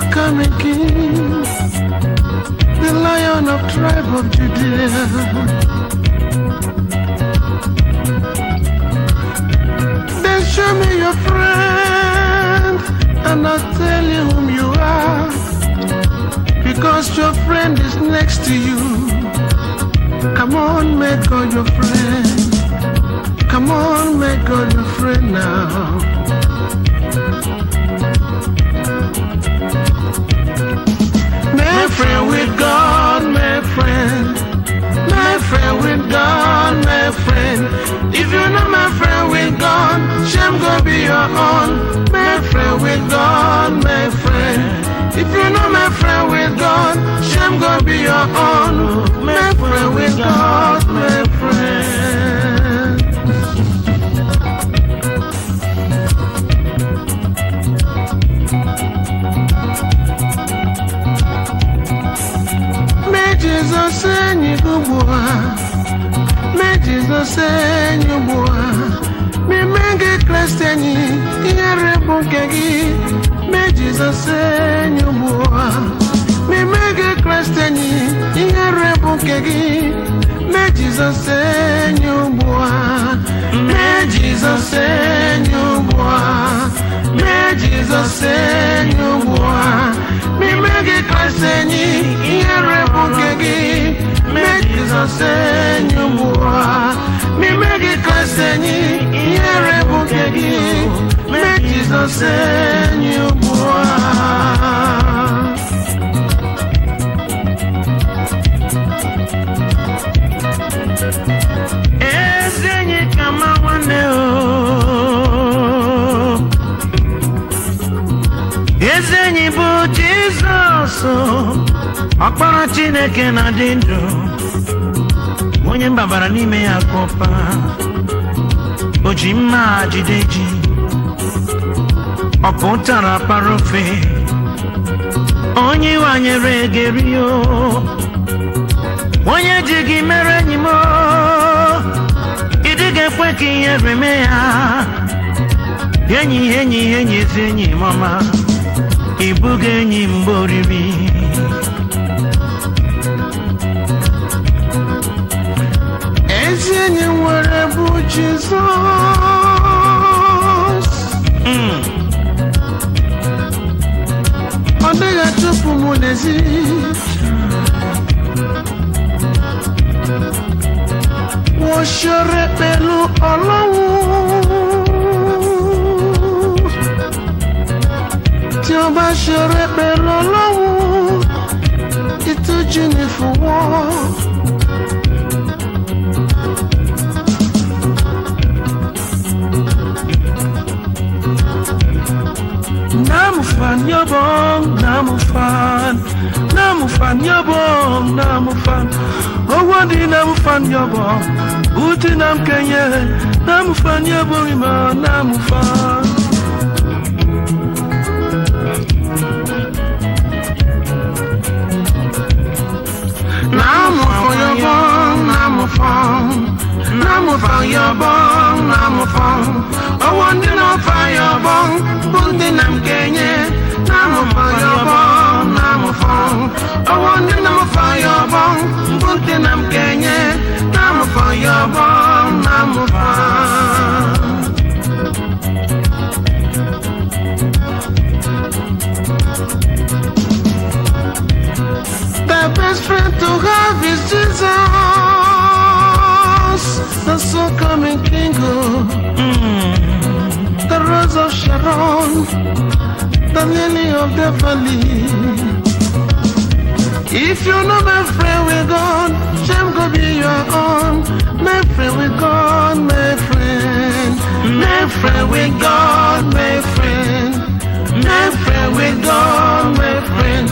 so coming King, the Lion of tribe of Judea. Then show me your friend, and I'll tell you whom you are, because your friend is next to you. Come on, make God your friend. Come on, make God your friend now. My friend with God, my friend. My friend with God, my friend. If you're not my friend with God, shame go be your own. My friend with God, my friend. If you're not my friend with God, shame go be your own. My friend with God, my friend. May Jesus send you boy. May Jesus send you boy. May make Christian here bukegi. May Jesus send you boy. May make Christian here bukegi. May Jesus send you boy. May Jesus send you boy. May Jesus send you boy. May make Christian here bukegi. May Jesus send you boy. May make Christian here bukegi. May Jesus send you boy. Ezenye kama waneo, Ezenye bu Jesus, Okwara Chineke na dindu, Mwenye mbabara nime ya kopa, Ojima jideji, Okutara parofe, Onye wanyere gerio, Onye jigi mere nyimo, Idige kweki yeremea, Yenyi zenyi mama, Ibuge nyi mboriri. Ezenye nwere bụ Jesus. Ọ dịghị atụpụ mụ n'ezi. Wọ́n ṣeré pẹ̀lú Ọlọ́run. Tí wọ́n bá ṣeré pẹ̀lú Ọlọ́run, ìtújú ni fún wọn. Namufan yobong, namufan yobong, namufan. Owadi namufan yobong, uti nam kenye, namufan yobong ima, namufan. Namufan yobong, namufan. Namufan yobong, namufan. Owadi namufan yobong, uti nam kenye, namufan yobong, namufan. Owadi namufan yobong, uti nam kenye, namufan yobong, namufan. The best friend to have is Jesus, the so-coming King, the Rose of Sharon, the Lily of the Valley. If you're not my friend with God, shame go be your own. My friend with God, my friend. My friend with God, my friend. My friend with God, my friend.